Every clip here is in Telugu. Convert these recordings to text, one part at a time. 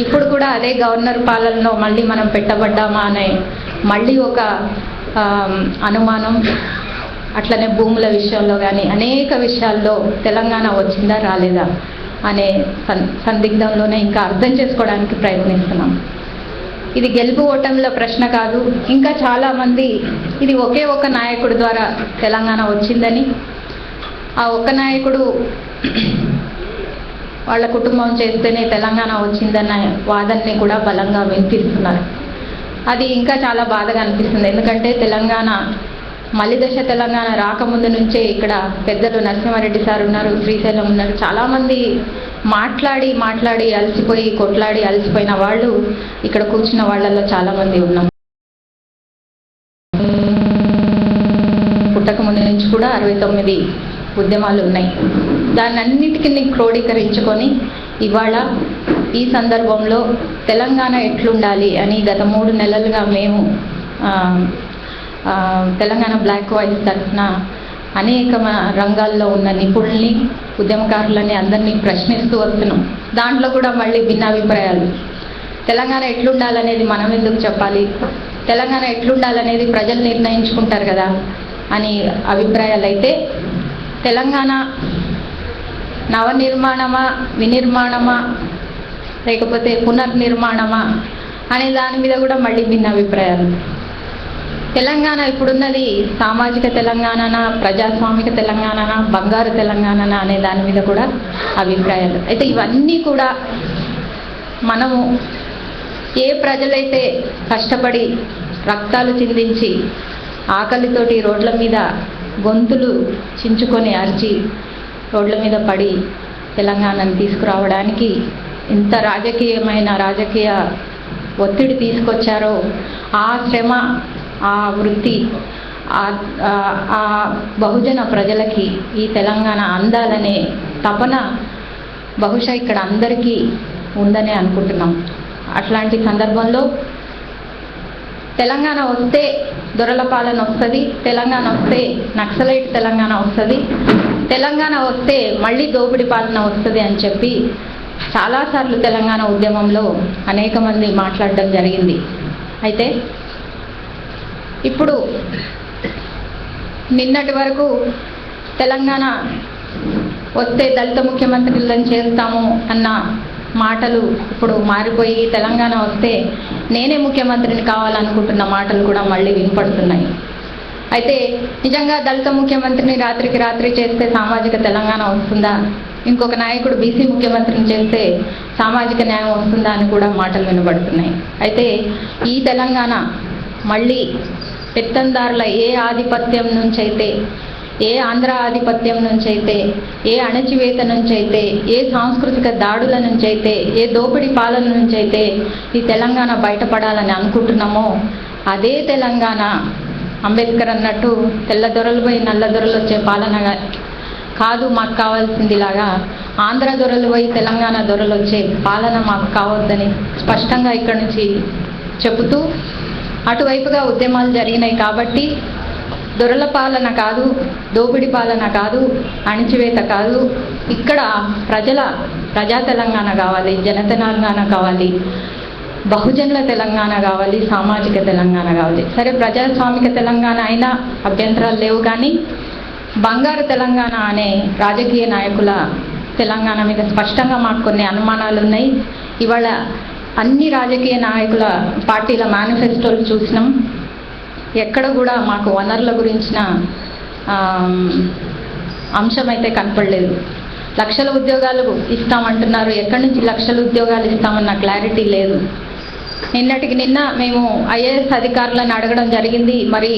ఇప్పుడు కూడా అదే గవర్నర్ పాలనలో మళ్ళీ మనం పెట్టబడ్డామా అనే మళ్ళీ ఒక అనుమానం. అట్లనే భూముల విషయంలో కానీ అనేక విషయాల్లో తెలంగాణ వచ్చిందా రాలేదా అనే సందిగ్ధంలోనే ఇంకా అర్థం చేసుకోవడానికి ప్రయత్నిస్తున్నాం. ఇది గెలుపు ఓటమిల ప్రశ్న కాదు. ఇంకా చాలామంది ఇది ఒకే ఒక నాయకుడి ద్వారా తెలంగాణ వచ్చిందని, ఆ ఒక్క నాయకుడు వాళ్ళ కుటుంబం చేస్తేనే తెలంగాణ వచ్చిందన్న వాదనని కూడా బలంగా వినిపిస్తున్నారు. అది ఇంకా చాలా బాధగా అనిపిస్తుంది. ఎందుకంటే తెలంగాణ మలిదశ తెలంగాణ రాకముందు నుంచే ఇక్కడ పెద్దలు నరసింహారెడ్డి సార్ ఉన్నారు, శ్రీశైలం ఉన్నారు, చాలామంది మాట్లాడి అలసిపోయి కొట్లాడి అలసిపోయిన వాళ్ళు ఇక్కడ కూర్చున్న వాళ్ళల్లో చాలామంది ఉన్నాం. పుట్టక ముందు నుంచి కూడా 69 ఉద్యమాలు ఉన్నాయి. దాన్నన్నిటికీ క్రోడీకరించుకొని ఇవాళ ఈ సందర్భంలో తెలంగాణ ఎట్లుండాలి అని గత 3 నెలలుగా మేము తెలంగాణ బ్లాక్ వాయిస్ తరఫున అనేక రంగాల్లో ఉన్న నిపుణుల్ని, ఉద్యమకారులని అందరినీ ప్రశ్నిస్తూ వస్తున్నాం. దాంట్లో కూడా మళ్ళీ భిన్నాభిప్రాయాలు. తెలంగాణ ఎట్లుండాలనేది మనం ఎందుకు చెప్పాలి, తెలంగాణ ఎట్లుండాలనేది ప్రజలు నిర్ణయించుకుంటారు కదా అని అభిప్రాయాలు అయితే, తెలంగాణ నవనిర్మాణమా, వినిర్మాణమా, లేకపోతే పునర్నిర్మాణమా అనే దాని మీద కూడా మళ్ళీ భిన్నాభిప్రాయాలు. తెలంగాణ ఇప్పుడున్నది సామాజిక తెలంగాణనా, ప్రజాస్వామిక తెలంగాణనా, బంగారు తెలంగాణనా అనే దాని మీద కూడా అభిప్రాయాలు. అయితే ఇవన్నీ కూడా మనము ఏ ప్రజలైతే కష్టపడి రక్తాలు చిందించి ఆకలితోటి రోడ్ల మీద గొంతులు చించుకొని అరిచి రోడ్ల మీద పడి తెలంగాణను తీసుకురావడానికి ఇంత రాజకీయ ఒత్తిడి తీసుకొచ్చారో, ఆ శ్రమ, ఆ వృత్తి, ఆ బహుజన ప్రజలకి ఈ తెలంగాణ అందాలనే తపన బహుశా ఇక్కడ అందరికీ ఉందనే అనుకుంటున్నాం. అట్లాంటి సందర్భంలో తెలంగాణ వస్తే దొరల పాలన వస్తుంది, తెలంగాణ వస్తే నక్సలైట్ తెలంగాణ వస్తుంది, తెలంగాణ వస్తే మళ్ళీ దోపిడి పాలన వస్తుంది అని చెప్పి చాలాసార్లు తెలంగాణ ఉద్యమంలో అనేక మంది మాట్లాడడం జరిగింది. అయితే ఇప్పుడు నిన్నటి వరకు తెలంగాణ వస్తే దళిత ముఖ్యమంత్రులను చేస్తాము అన్న మాటలు ఇప్పుడు మారిపోయి తెలంగాణ వస్తే నేనే ముఖ్యమంత్రిని కావాలనుకుంటున్న మాటలు కూడా మళ్ళీ వినపడుతున్నాయి. అయితే నిజంగా దళిత ముఖ్యమంత్రిని రాత్రికి రాత్రి చేస్తే సామాజిక తెలంగాణ వస్తుందా, ఇంకొక నాయకుడు బీసీ ముఖ్యమంత్రిని చేస్తే సామాజిక న్యాయం వస్తుందా అని కూడా మాటలు వినబడుతున్నాయి. అయితే ఈ తెలంగాణ మళ్ళీ పెత్తందారుల ఏ ఆధిపత్యం నుంచైతే, ఏ ఆంధ్ర ఆధిపత్యం నుంచైతే, ఏ అణచివేత నుంచైతే, ఏ సాంస్కృతిక దాడుల నుంచైతే, ఏ దోపిడీ పాలన నుంచైతే ఈ తెలంగాణ బయటపడాలని అనుకుంటున్నామో అదే తెలంగాణ అంబేద్కర్ అన్నట్టు తెల్ల దొరలు పోయి నల్ల దొరలు వచ్చే పాలన కాదు మాకు కావాల్సిందిలాగా, ఆంధ్ర దొరలు పోయి తెలంగాణ దొరలు వచ్చే పాలన మాకు కావద్దని స్పష్టంగా ఇక్కడి నుంచి చెబుతూ అటువైపుగా ఉద్యమాలు జరిగినాయి. కాబట్టి దొరల పాలన కాదు, దోపిడి పాలన కాదు, అణిచివేత కాదు, ఇక్కడ ప్రజా తెలంగాణ కావాలి, జన తెలంగాణ కావాలి, బహుజనుల తెలంగాణ కావాలి, సామాజిక తెలంగాణ కావాలి. సరే ప్రజాస్వామిక తెలంగాణ అయినా అభ్యంతరాలు లేవు, కానీ బంగారు తెలంగాణ అనే రాజకీయ నాయకుల తెలంగాణ మీద స్పష్టంగా మాకు కొన్ని అనుమానాలు ఉన్నాయి. ఇవాళ అన్ని రాజకీయ నాయకుల పార్టీల మేనిఫెస్టోలు చూసినాం, ఎక్కడ కూడా మాకు వనరుల గురించిన అంశం అయితే కనపడలేదు. లక్షల ఉద్యోగాలు ఇస్తామంటున్నారు, ఎక్కడి నుంచి లక్షల ఉద్యోగాలు ఇస్తామన్న క్లారిటీ లేదు. నిన్నటికి నిన్న మేము ఐఏఎస్ అధికారులను అడగడం జరిగింది, మరి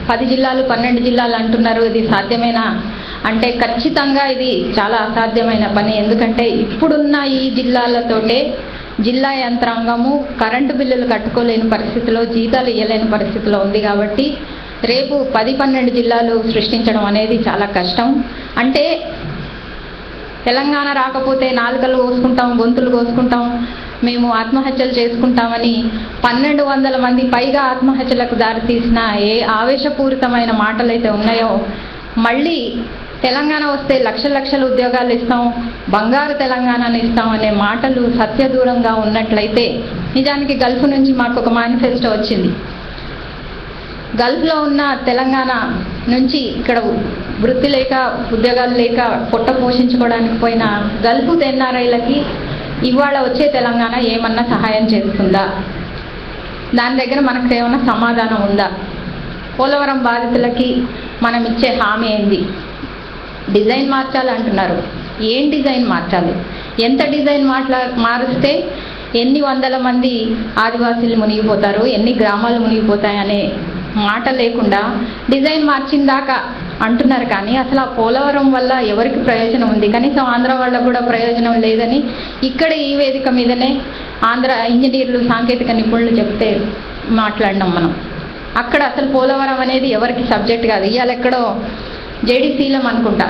10 జిల్లాలు 12 జిల్లాలు అంటున్నారు, ఇది సాధ్యమేనా అంటే ఖచ్చితంగా ఇది చాలా అసాధ్యమైన పని. ఎందుకంటే ఇప్పుడున్న ఈ జిల్లాలతోటే జిల్లా యంత్రాంగము కరెంటు బిల్లులు కట్టుకోలేని పరిస్థితిలో, జీతాలు ఇవ్వలేని పరిస్థితిలో ఉంది. కాబట్టి రేపు 10-12 జిల్లాలు సృష్టించడం అనేది చాలా కష్టం. అంటే తెలంగాణ రాకపోతే నాలుకలు కోసుకుంటాం, గొంతులు కోసుకుంటాం, మేము ఆత్మహత్యలు చేసుకుంటామని 1200 మంది పైగా ఆత్మహత్యలకు దారితీసిన ఏ ఆవేశపూరితమైన మాటలైతే ఉన్నాయో మళ్ళీ తెలంగాణ వస్తే లక్షల లక్షల ఉద్యోగాలు ఇస్తాం, బంగారు తెలంగాణను ఇస్తాం అనే మాటలు సత్యదూరంగా ఉన్నట్లయితే, నిజానికి గల్ఫ్ నుంచి మాకు ఒక మేనిఫెస్టో వచ్చింది. గల్ఫ్లో ఉన్న తెలంగాణ నుంచి ఇక్కడ వృత్తి లేక ఉద్యోగాలు లేక పొట్ట పోషించుకోవడానికి పోయిన గల్ఫ్ ఎన్ఆర్ఐలకి ఇవాళ వచ్చే తెలంగాణ ఏమన్నా సహాయం చేస్తుందా? దాని దగ్గర మనకు ఏమన్నా సమాధానం ఉందా? పోలవరం బాధితులకి మనం ఇచ్చే హామీ ఏంది? డిజైన్ మార్చాలి అంటున్నారు. ఏం డిజైన్ మార్చాలి? ఎంత డిజైన్ మారిస్తే ఎన్ని వందల మంది ఆదివాసీలు మునిగిపోతారు, ఎన్ని గ్రామాలు మునిగిపోతాయనే మాట లేకుండా డిజైన్ మార్చిందాకా అంటున్నారు. కానీ అసలు ఆ పోలవరం వల్ల ఎవరికి ప్రయోజనం ఉంది? కనీసం ఆంధ్ర వాళ్ళకు కూడా ప్రయోజనం లేదని ఇక్కడ ఈ వేదిక మీదనే ఆంధ్ర ఇంజనీర్లు, సాంకేతిక నిపుణులు చెప్తే మాట్లాడినాం మనం. అక్కడ అసలు పోలవరం అనేది ఎవరికి సబ్జెక్ట్ కాదు. ఇవాళ ఎక్కడో జేడీసీలం అనుకుంటా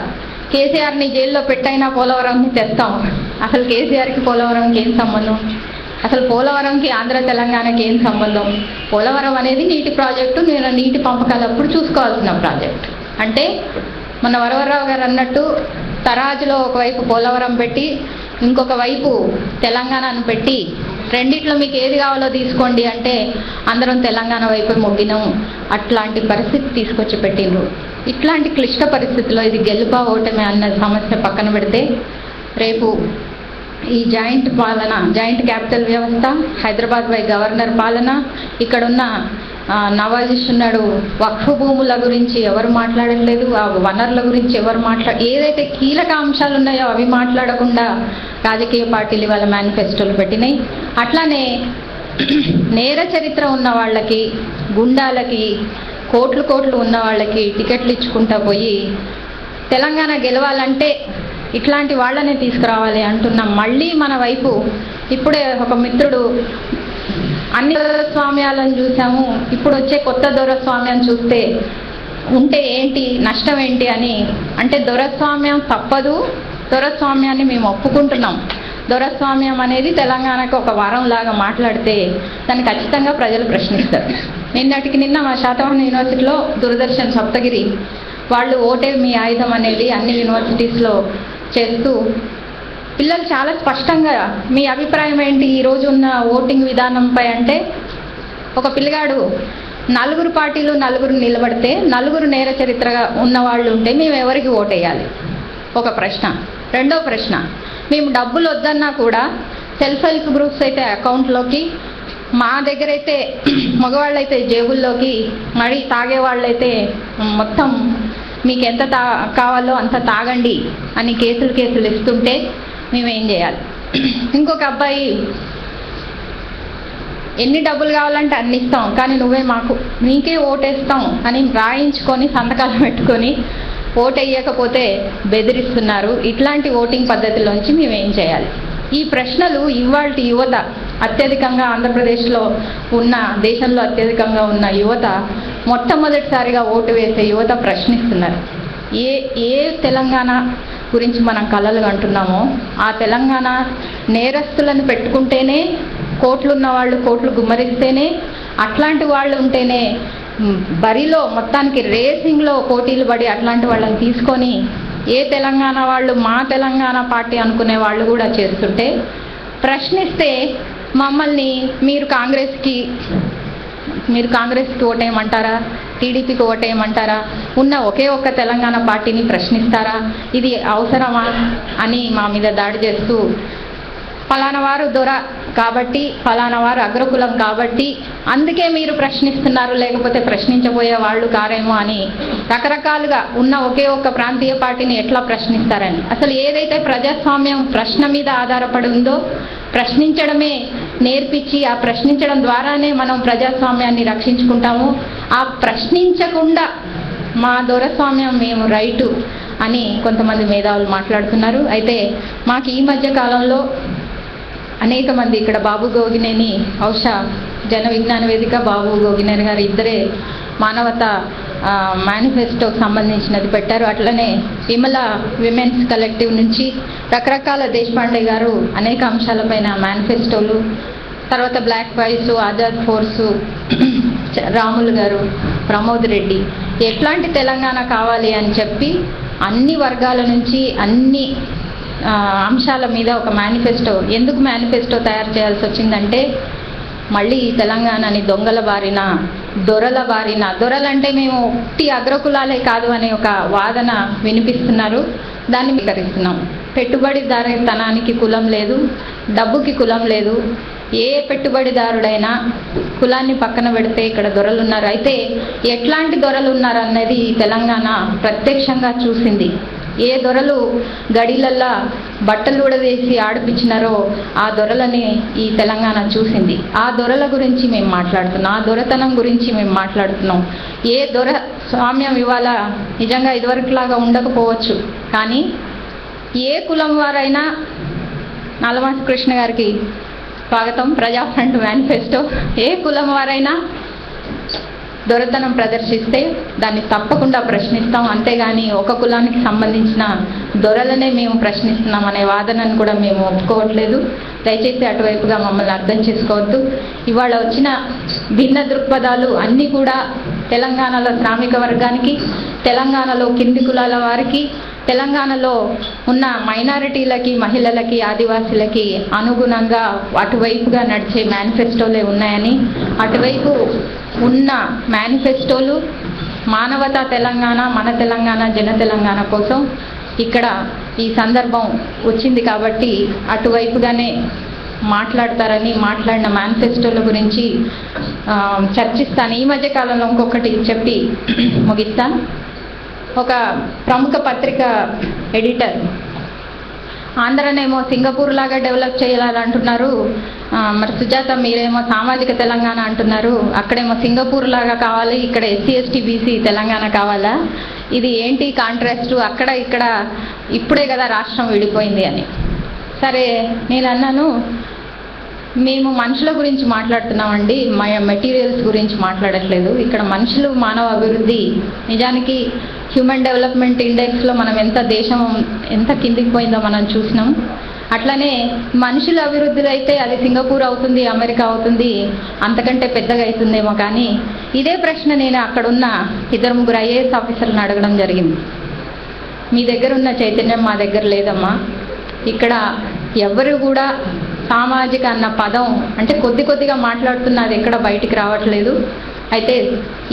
కేసీఆర్ని జైల్లో పెట్టైనా పోలవరంని తెస్తాం. అసలు కేసీఆర్కి పోలవరంకి ఏం సంబంధం? అసలు పోలవరంకి ఆంధ్ర తెలంగాణకి ఏం సంబంధం? పోలవరం అనేది నీటి ప్రాజెక్టు, నేను నీటి పంపకాలప్పుడు చూసుకోవాల్సిన ప్రాజెక్టు. అంటే మన వరవరరావు గారు అన్నట్టు తరాజులో ఒకవైపు పోలవరం పెట్టి ఇంకొక వైపు తెలంగాణను పెట్టి రెండిట్లో మీకు ఏది కావాలో తీసుకోండి అంటే అందరం తెలంగాణ వైపు మొగ్గినాం. అట్లాంటి పరిస్థితి తీసుకొచ్చి పెట్టిండ్రు. ఇట్లాంటి క్లిష్ట పరిస్థితుల్లో ఇది గెలుపా ఓటమే అన్న సమస్య పక్కన పెడితే, రేపు ఈ జాయింట్ పాలన, జాయింట్ క్యాపిటల్ వ్యవస్థ, హైదరాబాద్ పై గవర్నర్ పాలన, ఇక్కడున్న నవాజిస్తున్నాడు వక్ఫ్ భూముల గురించి ఎవరు మాట్లాడట్లేదు, ఆ వనరుల గురించి ఎవరు ఏదైతే కీలక అంశాలు ఉన్నాయో అవి మాట్లాడకుండా రాజకీయ పార్టీలు వాళ్ళ మేనిఫెస్టోలు పెట్టినాయి. అట్లానే నేర చరిత్ర ఉన్న వాళ్ళకి, గుండాలకి, కోట్లు కోట్లు ఉన్న వాళ్ళకి టికెట్లు ఇచ్చుకుంటా పోయి తెలంగాణ గెలవాలంటే ఇట్లాంటి వాళ్ళనే తీసుకురావాలి అంటున్నాం. మళ్ళీ మన వైపు ఇప్పుడే ఒక మిత్రుడు అన్ని దొరస్వామ్యాలను చూసాము, ఇప్పుడు వచ్చే కొత్త దొరస్వామ్యం చూస్తే ఉంటే ఏంటి, నష్టం ఏంటి అని. అంటే దొరస్వామ్యం తప్పదు, దొరస్వామ్యాన్ని మేము ఒప్పుకుంటున్నాం. దొరస్వామ్యం అనేది తెలంగాణకు ఒక వరం లాగా మాట్లాడితే దాన్ని ఖచ్చితంగా ప్రజలు ప్రశ్నిస్తారు. నిన్నటికి నిన్న మా శాతవాహన యూనివర్సిటీలో దూరదర్శన్ సప్తగిరి వాళ్ళు ఓటే మీ ఆయుధం అనేది అన్ని యూనివర్సిటీస్లో చేస్తూ పిల్లలు చాలా స్పష్టంగా మీ అభిప్రాయం ఏంటి ఈ రోజు ఉన్న ఓటింగ్ విధానంపై అంటే, ఒక పిల్లగాడు నలుగురు పార్టీలు నలుగురు నిలబడితే నలుగురు నేర చరిత్రగా ఉన్న వాళ్ళు ఉంటే మేము ఎవరికి ఓటేయాలి? ఒక ప్రశ్న. రెండో ప్రశ్న, మేము డబ్బులు వద్దన్నా కూడా సెల్ఫ్ హెల్ప్ గ్రూప్స్ అయితే అకౌంట్లోకి, మా దగ్గర అయితే మగవాళ్ళైతే జేబుల్లోకి, మరి తాగే వాళ్ళైతే మొత్తం మీకు ఎంత కావాలో అంత తాగండి అని కేసులు ఇస్తుంటే మేమేం చేయాలి? ఇంకొక అబ్బాయి ఎన్ని డబ్బులు కావాలంటే అన్ని ఇస్తాం, కానీ నువ్వే నీకే ఓటేస్తాం అని రాయించుకొని సంతకాలు పెట్టుకొని ఓటు వేయకపోతే బెదిరిస్తున్నారు. ఇట్లాంటి ఓటింగ్ పద్ధతిలోంచి మేమేం చేయాలి? ఈ ప్రశ్నలు ఇవాల్టి యువత అత్యధికంగా ఆంధ్రప్రదేశ్లో ఉన్న, దేశంలో అత్యధికంగా ఉన్న యువత, మొట్టమొదటిసారిగా ఓటు వేసే యువత ప్రశ్నిస్తున్నారు. ఏ తెలంగాణ గురించి మనం కలలు అంటున్నామో ఆ తెలంగాణ నేరస్తులను పెట్టుకుంటేనే, కోట్లున్న వాళ్ళు కోట్లు గుమ్మరిస్తేనే, అట్లాంటి వాళ్ళు ఉంటేనే బరిలో మొత్తానికి రేసింగ్లో పోటీలు పడి అట్లాంటి వాళ్ళని తీసుకొని ఏ తెలంగాణ వాళ్ళు మా తెలంగాణ పార్టీ అనుకునే వాళ్ళు కూడా చేస్తుంటే ప్రశ్నిస్తే మమ్మల్ని మీరు కాంగ్రెస్కి ఓటేయమంటారా, టీడీపీకి ఓటేయమంటారా, ఉన్న ఒకే ఒక్క తెలంగాణ పార్టీని ప్రశ్నిస్తారా? ఇది అవసరమా అని మా మీద దాడి చేస్తూ ఫలానా వారు దొర కాబట్టి, ఫలానా వారు అగ్రకులం కాబట్టి అందుకే మీరు ప్రశ్నిస్తున్నారు, లేకపోతే ప్రశ్నించబోయే వాళ్ళు కారేమో అని రకరకాలుగా ఉన్న ఒకే ఒక్క ప్రాంతీయ పార్టీని ఎట్లా ప్రశ్నిస్తారని. అసలు ఏదైతే ప్రజాస్వామ్యం ప్రశ్న మీద ఆధారపడి ఉందో ప్రశ్నించడమే నేర్పించి ఆ ప్రశ్నించడం ద్వారానే మనం ప్రజాస్వామ్యాన్ని రక్షించుకుంటాము. ఆ ప్రశ్నించకుండా మా దొరస్వామ్యం మేము రైటు అని కొంతమంది మేధావులు మాట్లాడుతున్నారు. అయితే మాకు ఈ మధ్య కాలంలో అనేక మంది ఇక్కడ బాబు గోగినేని, బహుశా జన విజ్ఞాన వేదిక బాబు గోగినేని గారు ఇద్దరే మానవత మేనిఫెస్టోకి సంబంధించినది పెట్టారు. అట్లనే విమల విమెన్స్ కలెక్టివ్ నుంచి రకరకాల దేశపాండే గారు అనేక అంశాలపైన మేనిఫెస్టోలు, తర్వాత black boys, Azad force, Ramulu గారు, ప్రమోద్ రెడ్డి ఎట్లాంటి తెలంగాణ కావాలి అని చెప్పి అన్ని వర్గాల నుంచి అన్ని అంశాల మీద ఒక మేనిఫెస్టో. ఎందుకు మేనిఫెస్టో తయారు చేయాల్సి వచ్చిందంటే, మళ్ళీ ఈ తెలంగాణని దొంగల బారిన, దొరల బారిన, దొరలంటే మేము ఒట్టి అగ్రకులాలే కాదు అనే ఒక వాదన వినిపిస్తున్నారు. దాన్ని స్వీకరిస్తున్నాం. పెట్టుబడిదారుతనానికి కులం లేదు, డబ్బుకి కులం లేదు. ఏ పెట్టుబడిదారుడైనా కులాన్ని పక్కన పెడితే ఇక్కడ దొరలు ఉన్నారు. అయితే ఎట్లాంటి దొరలు ఉన్నారు అన్నది తెలంగాణ ప్రత్యక్షంగా చూసింది. ఏ దొరలు గడిలల్లా బట్టలు ఉడవేసి ఆడిపించినారో ఆ దొరలని ఈ తెలంగాణ చూసింది. ఆ దొరల గురించి మేము మాట్లాడుతున్నాం, ఆ దొరతనం గురించి మేము మాట్లాడుతున్నాం. ఏ దొర స్వామ్యం ఇవాళ నిజంగా ఇదివరకులాగా ఉండకపోవచ్చు, కానీ ఏ కులం వారైనా, నల్లమాసి కృష్ణ గారికి స్వాగతం, ప్రజా ఫ్రంట్ మేనిఫెస్టో, ఏ కులం వారైనా దొరతనం ప్రదర్శిస్తే దాన్ని తప్పకుండా ప్రశ్నిస్తాం. అంతేగాని ఒక కులానికి సంబంధించిన దొరలనే మేము ప్రశ్నిస్తున్నాం అనే వాదనను కూడా మేము ఒప్పుకోవట్లేదు. దయచేసి అటువైపుగా మమ్మల్ని అర్థం చేసుకోవద్దు. ఇవాళ వచ్చిన భిన్న దృక్పథాలు అన్నీ కూడా తెలంగాణలో శ్రామిక వర్గానికి, తెలంగాణలో కింది కులాల వారికి, తెలంగాణలో ఉన్న మైనారిటీలకి, మహిళలకి, ఆదివాసీలకి అనుగుణంగా అటువైపుగా నడిచే మేనిఫెస్టోలే ఉన్నాయని, అటువైపు ఉన్న మేనిఫెస్టోలు మానవతా తెలంగాణ, మన తెలంగాణ, జన తెలంగాణ కోసం ఇక్కడ ఈ సందర్భం వచ్చింది కాబట్టి అటువైపుగానే మాట్లాడతారని, మాట్లాడిన మేనిఫెస్టోల గురించి చర్చిస్తాను. ఈ మధ్య కాలంలో ఇంకొకటి చెప్పి ముగిస్తాను. ఒక ప్రముఖ పత్రిక ఎడిటర్ ఆంధ్రనేమో సింగపూర్ లాగా డెవలప్ చేయాలంటున్నారు, మరి సుజాత మీరేమో సామాజిక తెలంగాణ అంటున్నారు, అక్కడేమో సింగపూర్ లాగా కావాలి, ఇక్కడ ఎస్సీ ఎస్టీ బీసీ తెలంగాణ కావాలా? ఇది ఏంటి కాంట్రాస్ట్? అక్కడ ఇక్కడ ఇప్పుడే కదా రాష్ట్రం విడిపోయింది అని. సరే, నేను అన్నాను, మేము మనుషుల గురించి మాట్లాడుతున్నామండి, మెటీరియల్స్ గురించి మాట్లాడట్లేదు. ఇక్కడ మనుషులు, మానవ అభివృద్ధి, నిజానికి హ్యూమన్ డెవలప్మెంట్ ఇండెక్స్లో మనం దేశం ఎంత కిందికి పోయిందో మనం చూసినాం. అట్లనే మనుషుల అభివృద్ధిలో అయితే అది సింగపూర్ అవుతుంది, అమెరికా అవుతుంది, అంతకంటే పెద్దగా అవుతుందేమో. కానీ ఇదే ప్రశ్న నేను అక్కడున్న 2-3 IAS ఆఫీసర్లను అడగడం జరిగింది. మీ దగ్గర ఉన్న చైతన్యం మా దగ్గర లేదమ్మా. ఇక్కడ ఎవరు కూడా సామాజిక అన్న పదం అంటే కొద్దిగా మాట్లాడుతున్నది ఎక్కడ బయటికి రావట్లేదు. అయితే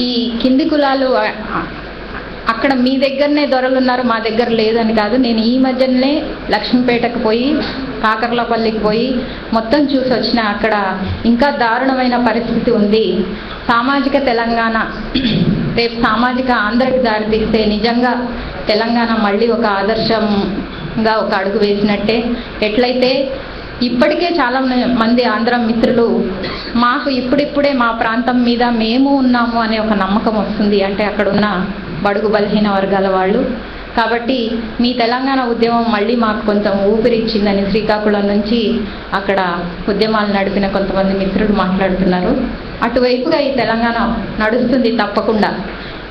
ఈ కింది కులాలు అక్కడ మీ దగ్గరనే దొరలు ఉన్నారు, మా దగ్గర లేదని కాదు. నేను ఈ మధ్యనే లక్ష్మీపేటకు పోయి, కాకర్లపల్లికి పోయి మొత్తం చూసి వచ్చిన. అక్కడ ఇంకా దారుణమైన పరిస్థితి ఉంది. సామాజిక తెలంగాణ రేపు సామాజిక ఆంధ్రకి దారితీస్తే నిజంగా తెలంగాణ మళ్ళీ ఒక ఆదర్శంగా ఒక అడుగు వేసినట్టే. ఎట్లయితే ఇప్పటికే చాలా మంది ఆంధ్ర మిత్రులు మాకు ఇప్పుడిప్పుడే మా ప్రాంతం మీద మేము ఉన్నాము అనే ఒక నమ్మకం వస్తుంది. అంటే అక్కడున్న బడుగు బలహీన వర్గాల వాళ్ళు. కాబట్టి మీ తెలంగాణ ఉద్యమం మళ్ళీ మాకు కొంచెం ఊపిరిచ్చిందని శ్రీకాకుళం నుంచి అక్కడ ఉద్యమాలు నడిపిన కొంతమంది మిత్రులు మాట్లాడుతున్నారు. అటువైపుగా ఈ తెలంగాణ నడుస్తుంది తప్పకుండా.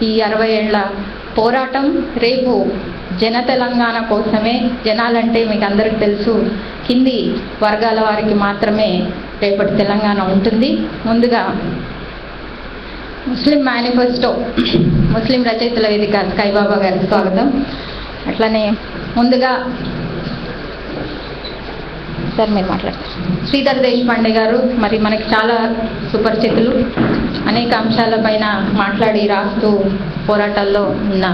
ఈ 60 ఏళ్ల పోరాటం రేపు జన తెలంగాణ కోసమే. జనాలంటే మీకు అందరికి తెలుసు, కింది వర్గాల వారికి మాత్రమే రేపటి తెలంగాణ ఉంటుంది. ముందుగా ముస్లిం మేనిఫెస్టో, ముస్లిం రచయితల వేదిక స్కైబాబా గారికి స్వాగతం. అట్లనే ముందుగా సార్ మీరు మాట్లాడతారు. శ్రీధర్ దేశపాండే గారు మరి మనకి చాలా సుపరిచితులు, అనేక అంశాలపైన మాట్లాడి రాస్తూ పోరాటాల్లో ఉన్న